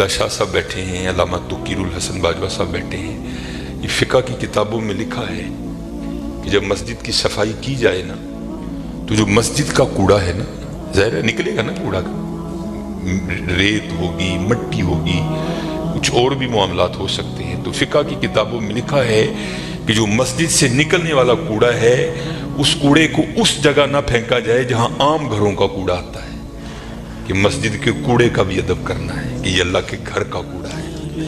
قبلہ شاہ صاحب بیٹھے ہیں، علامہ تقیر الحسن باجوہ صاحب بیٹھے ہیں، یہ فقہ کی کتابوں میں لکھا ہے کہ جب مسجد کی صفائی کی جائے نا تو جو مسجد کا کوڑا ہے نا، ظاہر ہے نکلے گا نا کوڑا کا، ریت ہوگی، مٹی ہوگی، کچھ اور بھی معاملات ہو سکتے ہیں، تو فقہ کی کتابوں میں لکھا ہے کہ جو مسجد سے نکلنے والا کوڑا ہے اس کوڑے کو اس جگہ نہ پھینکا جائے جہاں عام گھروں کا کوڑا آتا ہے، کہ مسجد کے کوڑے کا بھی ادب کرنا ہے کہ یہ اللہ کے گھر کا کوڑا ہے۔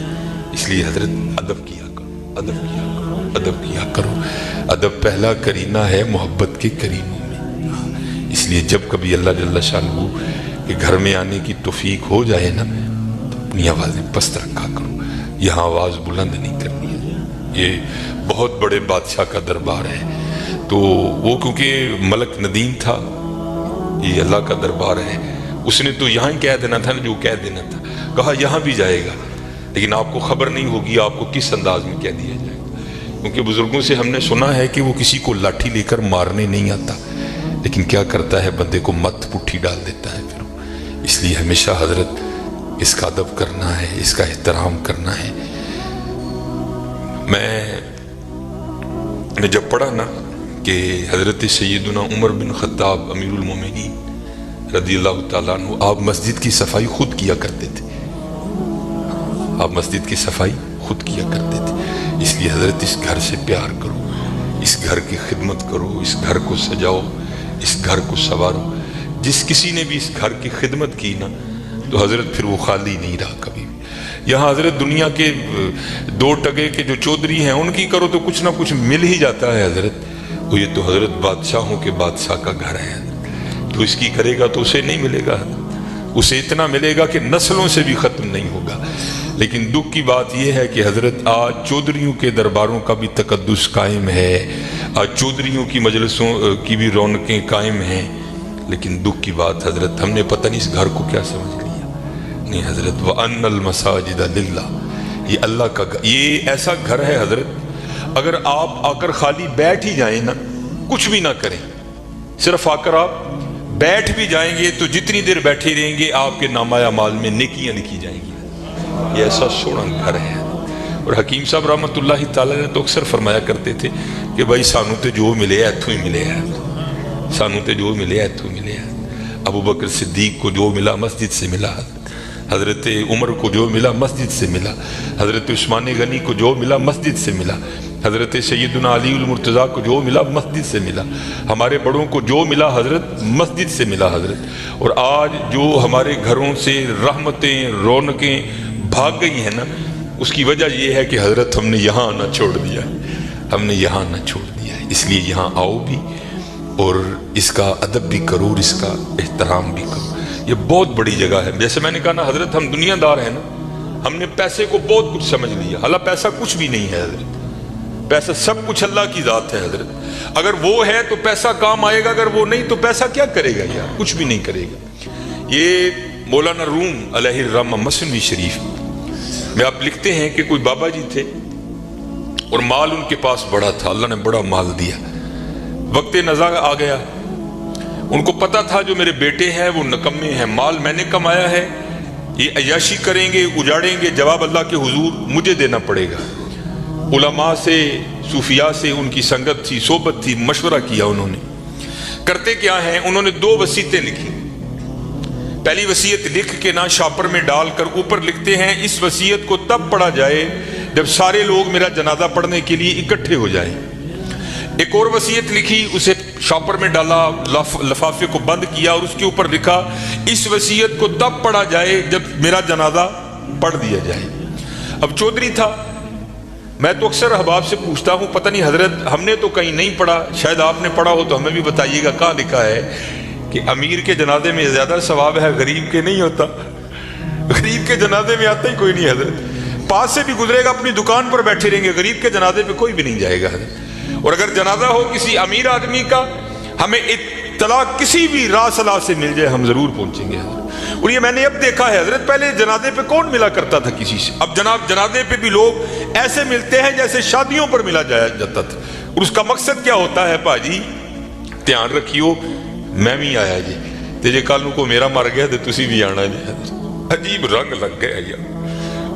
اس لیے حضرت ادب کیا کرو، ادب کیا کرو، ادب کیا کرو۔ ادب پہلا کرینہ ہے محبت کے کرینوں میں، اس لیے جب کبھی اللہ جل شانہ کے گھر میں آنے کی توفیق ہو جائے نا تو اپنی آوازیں پست رکھا کرو، یہاں آواز بلند نہیں کرنی ہے۔ یہ بہت بڑے بادشاہ کا دربار ہے، تو وہ کیونکہ ملک ندیم تھا، یہ اللہ کا دربار ہے، اس نے تو یہاں ہی کہہ دینا تھا نا جو کہہ دینا تھا، کہا یہاں بھی جائے گا، لیکن آپ کو خبر نہیں ہوگی آپ کو کس انداز میں کہہ دیا جائے گا، کیونکہ بزرگوں سے ہم نے سنا ہے کہ وہ کسی کو لاٹھی لے کر مارنے نہیں آتا، لیکن کیا کرتا ہے بندے کو مت پٹھی ڈال دیتا ہے پھر۔ اس لیے ہمیشہ حضرت اس کا ادب کرنا ہے، اس کا احترام کرنا ہے۔ میں نے جب پڑھا نا کہ حضرت سیدنا عمر بن خطاب امیر المومنین رضی اللہ تعالیٰ عنہ آپ مسجد کی صفائی خود کیا کرتے تھے، آپ مسجد کی صفائی خود کیا کرتے تھے، اس لیے حضرت اس گھر سے پیار کرو، اس گھر کی خدمت کرو، اس گھر کو سجاؤ، اس گھر کو سنوارو۔ جس کسی نے بھی اس گھر کی خدمت کی نا تو حضرت پھر وہ خالی نہیں رہا کبھی بھی۔ یہاں حضرت دنیا کے دو ٹگے کے جو چودھری ہیں ان کی کرو تو کچھ نہ کچھ مل ہی جاتا ہے حضرت، وہ یہ تو حضرت بادشاہوں کے بادشاہ کا گھر ہے، تو اس کی کرے گا تو اسے نہیں ملے گا، اسے اتنا ملے گا کہ نسلوں سے بھی ختم نہیں ہوگا۔ لیکن دکھ کی بات یہ ہے کہ حضرت آج چودھریوں کے درباروں کا بھی تقدس قائم ہے، آج چودھریوں کی مجلسوں کی بھی رونقیں قائم ہیں، لیکن دکھ کی بات حضرت ہم نے پتہ نہیں اس گھر کو کیا سمجھ لیا۔ نہیں حضرت وَأَنَّ الْمَسَاجِدَ لِلَّهِ، یہ اللہ کا گھر، یہ ایسا گھر ہے حضرت اگر آپ آ کر خالی بیٹھ ہی جائیں نا، کچھ بھی نہ کریں، صرف آ کر آپ بیٹھ بھی جائیں گے تو جتنی دیر بیٹھے رہیں گے آپ کے نامہ اعمال میں نیکیاں لکھی جائیں گی۔ یہ ایسا سونا گھر ہے۔ اور حکیم صاحب رحمۃ اللہ تعالی نے تو اکثر فرمایا کرتے تھے کہ بھائی سانو تے جو ملے ایتھوں ہی ملے ہے، سانو تے جو ملے ایتھوں ملے ہے۔ ابو بکر صدیق کو جو ملا مسجد سے ملا، حضرت عمر کو جو ملا مسجد سے ملا، حضرت عثمان غنی کو جو ملا مسجد سے ملا، حضرت سیدنا علی المرتضیٰ کو جو ملا مسجد سے ملا، ہمارے بڑوں کو جو ملا حضرت مسجد سے ملا حضرت۔ اور آج جو ہمارے گھروں سے رحمتیں رونقیں بھاگ گئی ہیں نا، اس کی وجہ یہ ہے کہ حضرت ہم نے یہاں آنا چھوڑ دیا ہے، ہم نے یہاں آنا چھوڑ دیا ہے۔ اس لیے یہاں آؤ بھی اور اس کا ادب بھی کرو اور اس کا احترام بھی کرو، یہ بہت بڑی جگہ ہے۔ جیسے میں نے کہا نا حضرت ہم دنیا دار ہیں نا، ہم نے پیسے کو بہت کچھ سمجھ لیا، حالانکہ پیسہ کچھ بھی نہیں ہے حضرت، پیسہ سب کچھ اللہ کی ذات ہے حضرت۔ اگر وہ ہے تو پیسہ کام آئے گا، اگر وہ نہیں تو پیسہ کیا کرے گا یار، کچھ بھی نہیں کرے گا۔ یہ مولانا روم علیہ الرحمہ مثنوی شریف میں آپ لکھتے ہیں کہ کوئی بابا جی تھے اور مال ان کے پاس بڑا تھا، اللہ نے بڑا مال دیا، وقت نزا آ گیا، ان کو پتا تھا جو میرے بیٹے ہیں وہ نکمے ہیں، مال میں نے کمایا ہے، یہ عیاشی کریں گے اجاڑیں گے، جواب اللہ کے حضور مجھے دینا پڑے گا۔ علماء سے صوفیاء سے ان کی سنگت تھی، صحبت تھی، مشورہ کیا انہوں نے، کرتے کیا ہیں، انہوں نے 2 وصیتیں لکھی۔ پہلی وصیت لکھ کے نا شاپر میں ڈال کر اوپر لکھتے ہیں اس وصیت کو تب پڑھا جائے جب سارے لوگ میرا جنازہ پڑھنے کے لیے اکٹھے ہو جائیں۔ ایک اور وصیت لکھی، اسے شاپر میں ڈالا، لفافے کو بند کیا اور اس کے اوپر لکھا اس وصیت کو تب پڑھا جائے جب میرا جنازہ پڑھ دیا جائے۔ اب چودھری تھا، میں تو اکثر احباب سے پوچھتا ہوں پتہ نہیں حضرت ہم نے تو کہیں نہیں پڑھا، شاید آپ نے پڑھا ہو تو ہمیں بھی بتائیے گا، کہاں لکھا ہے کہ امیر کے جنازے میں زیادہ ثواب ہے، غریب کے نہیں ہوتا، غریب کے جنازے میں آتا ہی کوئی نہیں حضرت، پاس سے بھی گزرے گا اپنی دکان پر بیٹھے رہیں گے، غریب کے جنازے پہ کوئی بھی نہیں جائے گا حضرت۔ اور اگر جنازہ ہو کسی امیر آدمی کا، ہمیں اطلاع کسی بھی راہ صلاح سے مل جائے ہم ضرور پہنچیں گے حضرت۔ اور یہ میں نے اب دیکھا ہے حضرت، پہلے جنازے پہ کون ملا کرتا تھا کسی سے، اب جناب جنازے پہ بھی لوگ ایسے ملتے ہیں جیسے شادیوں پر ملا جاتا تھا، اور اس کا مقصد کیا ہوتا ہے، باجی دھیان رکھیو میں بھی آیا جی تے جے کل کو میرا مر گیا تو تسی بھی آنا جی۔ عجیب رنگ لگ گیا یار،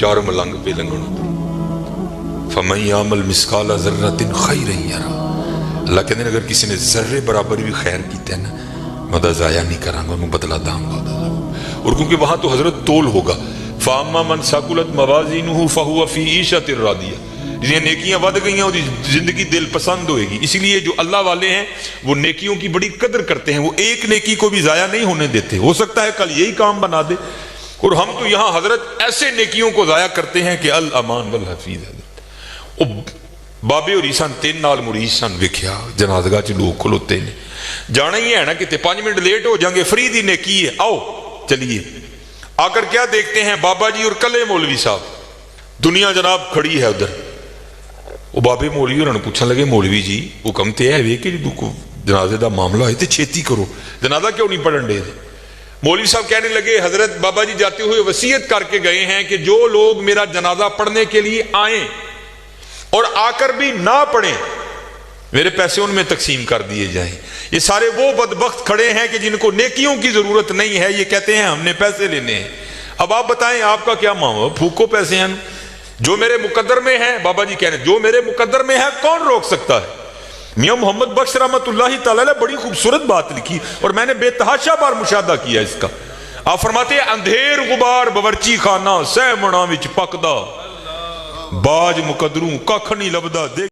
چار ملنگ پہ لنگن فَمَن يَعْمَلْ مِثْقَالَ ذَرَّةٍ خَيْرًا يَرَهُ، اللہ کہتے ہیں اگر کسی نے ذرے برابر بھی خیر کیتا ہے نا، میں ضائع نہیں کروں گا، میں بدلہ داں گا۔ اور کیونکہ وہاں تو حضرت تول ہوگا، فَأَمَّا مَنْ ثَقُلَتْ مَوَازِينُهُ فَهُوَ فِي عِيشَةٍ رَاضِيَةٍ، جنہیں نیکیاں ود گئی ہیں اور زندگی دل پسند ہوئے گی۔ اسی لیے جو اللہ والے ہیں وہ نیکیوں کی بڑی قدر کرتے ہیں، وہ ایک نیکی کو بھی ضائع نہیں ہونے دیتے، ہو سکتا ہے کل یہی کام بنا دے۔ اور ہم تو یہاں حضرت ایسے نیکیوں کو ضائع کرتے ہیں کہ الامان والحفیظ۔ حضرت بابے اور عیسان تین نال مرید سن، ویکھیا جنازگاہ چ لوگ کھلوتے نے، جانا ہی ہے نا کہ 5 منٹ لیٹ ہو جائیں گے، فری دی نیکی ہے، آؤ چلیے۔ آ کر کیا دیکھتے ہیں، بابا جی اور کلے مولوی صاحب، دنیا جناب کھڑی ہے ادھر۔ وہ بابے مولوی انہوں نے پوچھنے لگے، مولوی جی حکم تے ہے وے کہ جنازے دا معاملہ ہے تے چھیتی کرو، جنازہ کیوں نہیں پڑھن دے؟ مولوی صاحب کہنے لگے، حضرت بابا جی جاتے ہوئے وصیت کر کے گئے ہیں کہ جو لوگ میرا جنازہ پڑھنے کے لیے آئیں اور آ کر بھی نہ پڑھیں، میرے پیسے ان میں تقسیم کر دیے جائیں۔ یہ سارے وہ بدبخت کھڑے ہیں کہ جن کو نیکیوں کی ضرورت نہیں ہے، یہ کہتے ہیں ہم نے پیسے لینے ہیں۔ اب آپ بتائیں آپ کا کیا معاملہ؟ پھوکو پیسے ہیں، جو میرے مقدر میں ہے، بابا جی کہنے جو میرے مقدر میں ہے کون روک سکتا ہے؟ میاں محمد بخش رحمت اللہ تعالی بڑی خوبصورت بات لکھی اور میں نے بے تحاشا بار مشاہدہ کیا اس کا۔ آپ فرماتے ہیں اندھیر غبار باورچی خانہ سہ منا وچ پکدا، باج مقدروں ککھ نہیں لبدا۔